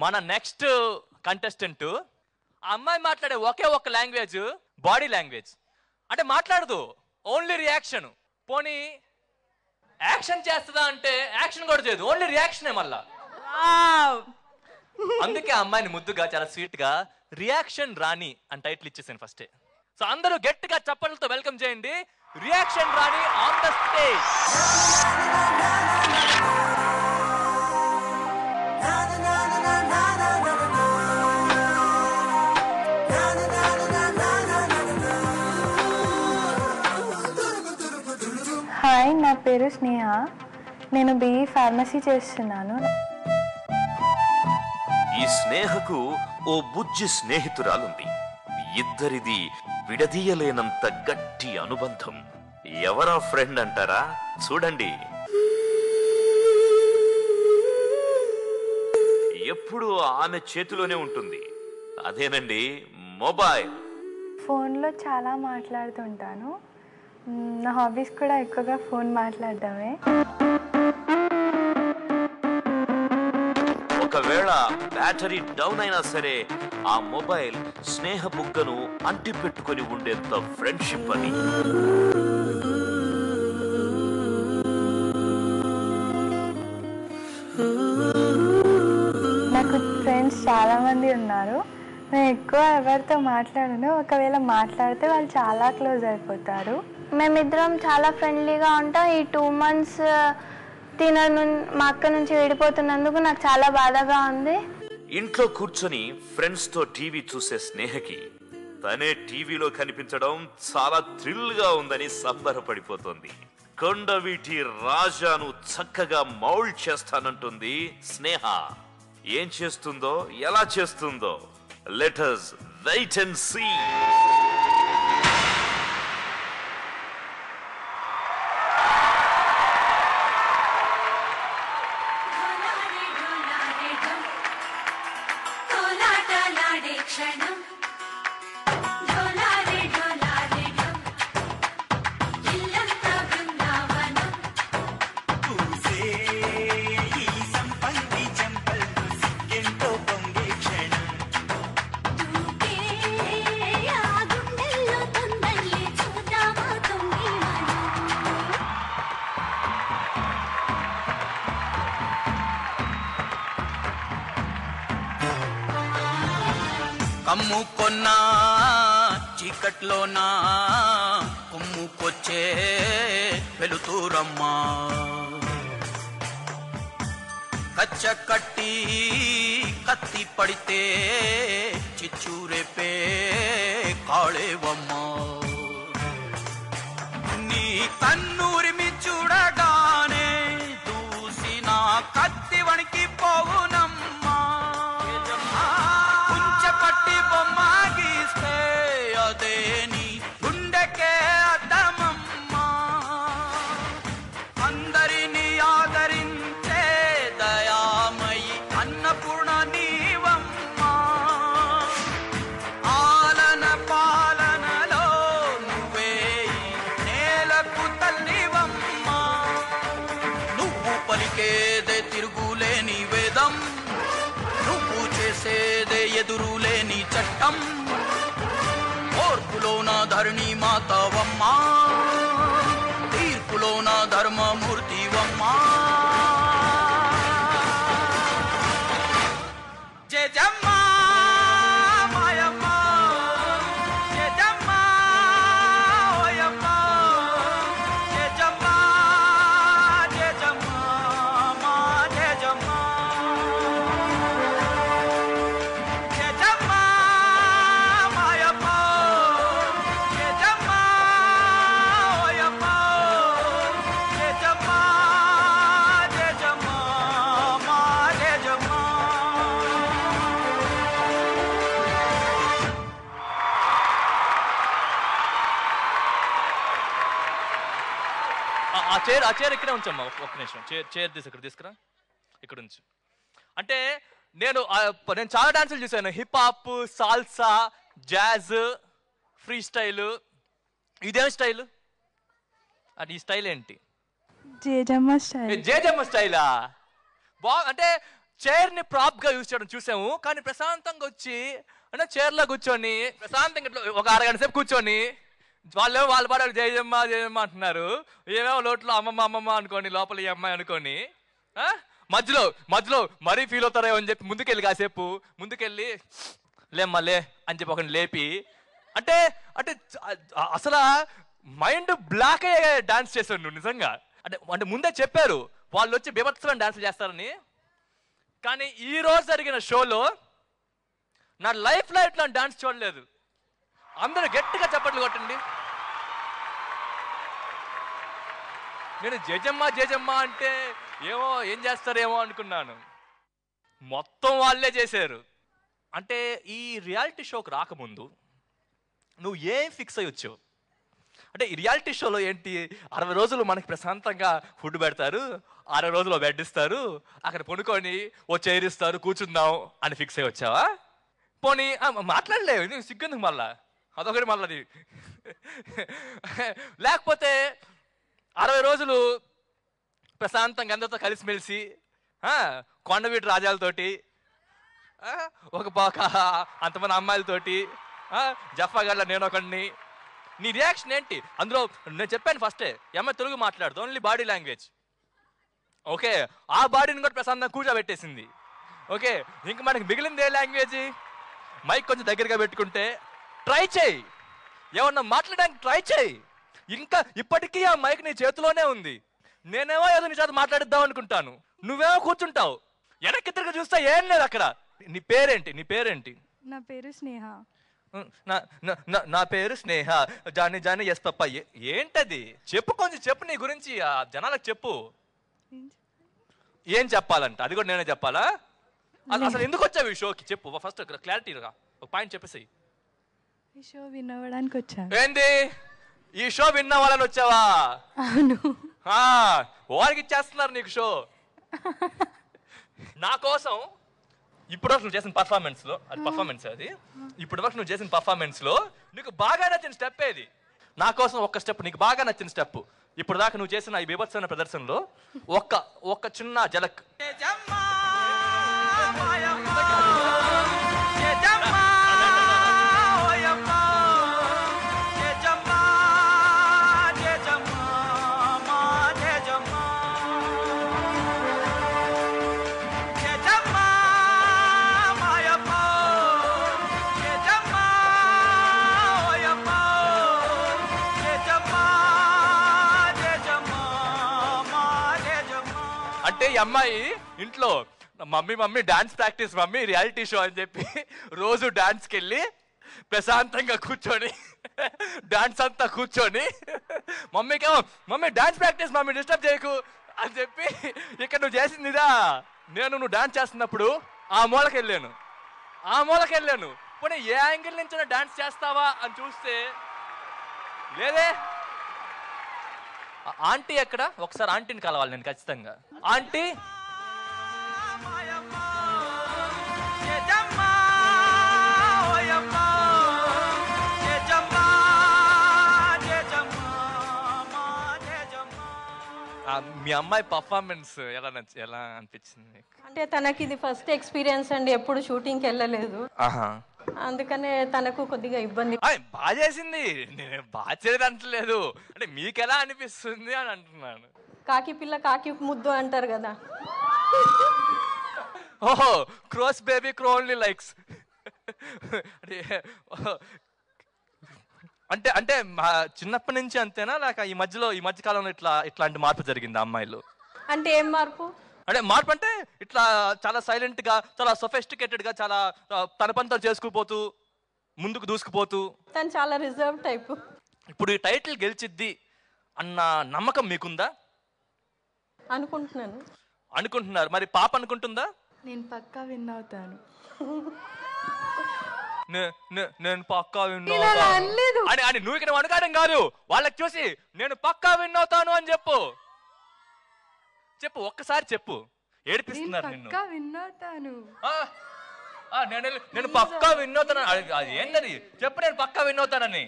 మన next contestant ఆ అమ్మాయి మాట్లాడే ఒకే ఒక్క లాంగ్వేజ్ బాడీ లాంగ్వేజ్. అంటే మాట్లాడదు, ఓన్లీ రియాక్షన్. పోనీ యాక్షన్ చేస్తుందా అంటే యాక్షన్ కూడా చేయదు, ఓన్లీ రియాక్షనే మళ్ళా. అందుకే ఆ అమ్మాయిని ముద్దుగా చాలా స్వీట్ గా రియాక్షన్ రాణి అని టైటిల్ ఇచ్చేసాను ఫస్టే. సో అందరూ గట్టిగా చప్పట్లతో వెల్కమ్ చేయండి reaction Rani on the stage. Hi, నా పేరు స్నేహ. నేను BE ఫార్మసీ చేస్తున్నాను. ఈ స్నేహకు ఓ బుజ్జి స్నేహితురాలుంది. ఇద్దరిది విడదీయలేనంత గట్టి అనుబంధం. ఎవరా ఫ్రెండ్ అంటారా? చూడండి, ఎప్పుడు ఆమె చేతిలోనే ఉంటుంది. అదేనండి మొబైల్. ఫోన్లో చాలా మాట్లాడుతుంటాను. నా హాబీస్ కూడా ఎక్కువగా ఫోన్ మాట్లాడడమే. ఒకవేళ బ్యాటరీ డౌన్ అయినా సరే ఆ మొబైల్ స్నేహ బుగ్గను అంటి పెట్టుకుని ఉండేంత ఫ్రెండ్షిప్ అని. నాకు ఫ్రెండ్స్ చాలా మంది ఉన్నారు. నేను ఎక్కువ ఎవరితో మాట్లాడను. ఒకవేళ మాట్లాడితే వాళ్ళు చాలా క్లోజ్ అయిపోతారు. మేమిద్దరం చాలా ఫ్రెండ్లీగా ఉంటాం. ఈ 2 months మా అక్క నుంచి విడిపోతున్నందుకు నాకు చాలా బాధగా ఉంది. ఇంట్లో కూర్చొని ఫ్రెండ్స్ తో టీవీ చూసే స్నేహకి తనే టీవీలో కనిపించడం చాలా థ్రిల్ గా ఉందని సంబరపడిపోతుంది. కొండవీటి రాజాను చక్కగా మౌల్డ్ చేస్తానంటుంది స్నేహ. ఏం చేస్తుందో, ఎలా చేస్తుందో let us wait and see. కమ్ముకొన్నా చీకట్లోనా కుమ్ముకొచ్చే వెలుతురమ్మా, కచ్చ కట్టి కత్తి పడితే చిచ్చూరేపే కాళేవమ్మా. నీ కన్నూరిమి చూడగానే దూసిన కత్తి వణికి పోవునమ్మా. పట్టి బొమ్మ గీస్తే అదే నీ గుండెకే అద్దమమ్మా. అందరినీ ఆదరించే దయామయి అన్నపూర్ణ నీవమ్మా. ఆలన పాలనలో నువ్వే నేలకు తల్లివమ్మా. నువ్వు పలికేదే తిరుగులేని వేదం, నువ్వు చేసేదే ఎదురులేని చట్టం. ఓర్పులోన ధరణి మాతవమ్మా, తీర్పులోన ధర్మమూర్తివమ్మా. జయజమ్మా మాయమ్మా, జయజమ్మా ఓయమ్మా, జయజమ్మా జయజమ్మా మా జయజమ్మా. ఆ చైర్ ఇక్కడే ఉంచమ్మా, ఒక్క నిమిషం. చైర్ ఇక్కడ తీసుకురా, ఇక్కడ ఉంచు. అంటే నేను చాలా డాన్సులు చూసాను. Hip hop, salsa, jazz, free style. ఇదేం స్టైల్? అది ఈ స్టైల్ ఏంటి? జేజమ్మ స్టైల్. జేజమ్మ స్టైలా? అంటే చైర్ని ప్రాప్గా యూజ్ చేయడం చూసాము. కానీ ప్రశాంతంగా వచ్చి అంటే చైర్లో కూర్చొని ప్రశాంతంగా ఒక అరగంట సేపు కూర్చొని వాళ్ళేమో వాళ్ళ పాడు జయజమ్మ జయజమ్మ అంటున్నారు. ఏమేమో లోట్లో అమ్మమ్మ అనుకోని లోపల ఈ అమ్మాయి అనుకోని మధ్యలో మధ్యలో మరీ ఫీల్ అవుతారేమో అని చెప్పి ముందుకెళ్ళి కాసేపు ముందుకెళ్ళి లేమ్మా లే అని చెప్పి ఒకరిని లేపి అంటే అంటే అసలు మైండ్ బ్లాక్ అయ్యే డాన్స్ చేశాను నువ్వు నిజంగా. అంటే అంటే ముందే చెప్పారు వాళ్ళు వచ్చి బీభత్సమైన డాన్సులు చేస్తారని. కానీ ఈ రోజు జరిగిన షోలో నా లైఫ్లో ఇట్లా డాన్స్ చూడలేదు. అందరూ గట్టిగా చప్పట్లు కొట్టండి. నేను జేజమ్మ జేజమ్మ అంటే ఏమో ఏం చేస్తారేమో అనుకున్నాను. మొత్తం వాళ్ళే చేశారు. అంటే ఈ రియాలిటీ షోకి రాకముందు నువ్వు ఏం ఫిక్స్ అయ్యొచ్చు అంటే ఈ రియాలిటీ షోలో ఏంటి 60 రోజులు మనకి ప్రశాంతంగా ఫుడ్ పెడతారు, 60 రోజులు బెడ్ ఇస్తారు, అక్కడ పడుకొని ఓ చైర్ ఇస్తారు కూర్చుందాం అని ఫిక్స్ అయ్యి వచ్చావా? పోనీ మాట్లాడలేవు నువ్వు సిగ్గెందుకు మళ్ళా అదొకటి మళ్ళీ. లేకపోతే 60 రోజులు ప్రశాంతంగా అందరితో కలిసిమెలిసి కొండవీటి రాజాలతోటి ఒక అంతమంది అమ్మాయిలతోటి జఫాగడ్ల నేను ఒకడిని. నీ రియాక్షన్ ఏంటి? అందులో నేను చెప్పాను ఫస్టే అమ్మాయి తెలుగు మాట్లాడుతూ ఓన్లీ బాడీ లాంగ్వేజ్. ఓకే, ఆ బాడీని కూడా ప్రశాంతంగా కూర్చోబెట్టేసింది. ఓకే, ఇంక మనకి మిగిలింది ఏ లాంగ్వేజ్? మైక్ కొంచెం దగ్గరగా పెట్టుకుంటే ట్రై చేయి, ఏమన్నా మాట్లాడడానికి ట్రై చేయి. ఇంకా ఇప్పటికీ ఆ మైక్ నీ చేతిలోనే ఉంది. నేనేమో ఏదో నీ చేత మాట్లాడిద్దాం అనుకుంటాను, నువ్వేమో కూర్చుంటావు. వెనక్కి తిరిగి చూస్తే ఏం లేదు అక్కడ. నీ పేరేంటి? నీ పేరేంటి? నా పేరు స్నేహ. నా పేరు స్నేహ. జాని జాని ఎస్ పప్ప. ఏంటది? చెప్పు, కొంచెం చెప్పు నీ గురించి జనాలకు చెప్పు. ఏం చెప్పాలంట అది కూడా నేనే చెప్పాలా? అసలు ఎందుకు వచ్చావు ఈ షోకి చెప్పు ఫస్ట్ క్లారిటీగా ఒక పాయింట్ చెప్పేసి. ఈ షో వినవడానికి వచ్చాను. ఏంది ఈ షో విన్న వాళ్ళని వచ్చావా? అవును. వారికి ఇచ్చేస్తున్నారు నీకు షో. నా కోసం ఇప్పటివరకు నువ్వు చేసిన పర్ఫార్మెన్స్లో అది ఇప్పటివరకు నువ్వు చేసిన పర్ఫార్మెన్స్లో నీకు బాగా నచ్చిన స్టెప్ ఏది? నా కోసం ఒక్క స్టెప్ నీకు బాగా నచ్చిన స్టెప్ ఇప్పుడు దాకా నువ్వు చేసిన ఈ బీభత్సమైన ప్రదర్శనలో ఒక్క చిన్న జలక్. అంటే ఈ అమ్మాయి ఇంట్లో mummy dance practice mummy reality show అని చెప్పి రోజు డాన్స్కి వెళ్ళి ప్రశాంతంగా కూర్చొని డాన్స్ అంతా కూర్చొని మమ్మీకేమో mummy dance practice mummy disturb చేయకు అని చెప్పి ఇక్కడ నువ్వు చేసిందిదా. నువ్వు డాన్స్ చేస్తున్నప్పుడు ఆ మూలకి వెళ్ళాను. పోనీ ఏ యాంగిల్ నుంచి డాన్స్ చేస్తావా అని చూస్తే లేదే. ఆంటీ ఎక్కడ? ఒకసారి ఆంటీని కలవాలి నేను ఖచ్చితంగా. ఆంటీ మీ అమ్మాయి పర్ఫార్మెన్స్ ఎలా అనిపించింది? అంటే తనకి ఇది ఫస్ట్ ఎక్స్పీరియన్స్ అండి, ఎప్పుడు షూటింగ్కి వెళ్ళలేదు. అందుకనే తనకు కొద్దిగా ఇబ్బంది. బాగా చేసింది, నేను బాగా చేయలేదు అంటలేదు, అంటే మీకు ఎలా అనిపిస్తుంది అని అంటున్నాను. కాకి పిల్ల కాకి ముద్దు అంటారు కదా. ఓహో, క్రోస్ బేబీ క్రో ఓన్లీ లైక్స్. అంటే అంటే చిన్నప్పటి నుంచి అంతేనా లేక ఈ మధ్య కాలంలో ఇట్లాంటి మార్పు జరిగింది అమ్మాయిలు? అంటే ఏం మార్పు? అంటే మార్పు అంటే ఇట్లా చాలా సైలెంట్ గా, చాలా సొఫిస్టికేటెడ్ గా, చాలా తన పనితో చేసుకుపోతూ ముందుకు దూసుకుపోతూ. తను చాలా రిజర్వ్ టైప్. ఇప్పుడు ఈ టైటిల్ గెలిచిద్ది అన్న నమ్మకం మీకుందా? అనుకుంటున్నారు. మరి పాప అనుకుంటుందా? నేను పక్కా విన్ అవుతాను. నేను పక్కా విన్ అవుతాను అని నువ్వు ఇక్కడ అనుకోవడం కాదు, వాళ్ళకి చూసి నేను పక్కా విన్ అవుతాను అని చెప్పు. ఒక్కసారి చెప్పు. ఏడిపిస్తున్నారు నిన్ను. నేను పక్కా విన్ అవుతాను. అది ఏంటది చెప్పు, నేను పక్కా విన్ అవుతానని.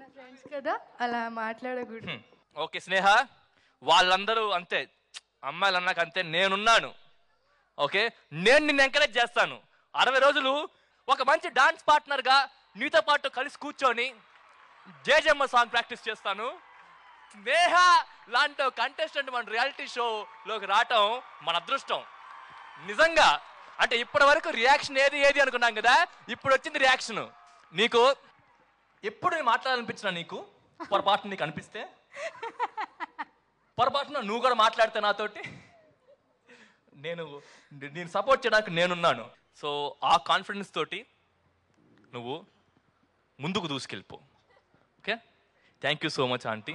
నా ఫ్రెండ్స్ కదా అలా మాట్లాడకూడదు. ఓకే స్నేహ, వాళ్ళందరూ అంతే, అమ్మాయిలు అన్నాక అంతే. నేనున్నాను, ఓకే, నేను నిన్ను ఎంకరేజ్ చేస్తాను. 60 రోజులు ఒక మంచి డాన్స్ పార్ట్నర్గా నీతో పాటు కలిసి కూర్చొని జేజమ్మ సాంగ్ ప్రాక్టీస్ చేస్తాను. స్నేహ లాంటి కంటెస్టెంట్ మన రియాలిటీ షోలోకి రావటం మన అదృష్టం నిజంగా. అంటే ఇప్పటి వరకు రియాక్షన్ ఏది అనుకున్నాం కదా, ఇప్పుడు వచ్చింది రియాక్షన్. నీకు ఎప్పుడు నేను మాట్లాడాలనిపించినా, నీకు పొరపాటున నీకు అనిపిస్తే, పొరపాటున నువ్వు కూడా మాట్లాడితే నాతోటి, నేను సపోర్ట్ చేయడానికి నేనున్నాను. సో ఆ కాన్ఫిడెన్స్ తోటి నువ్వు ముందుకు దూసుకెళ్ళిపో. Okay, thank you so much aunty.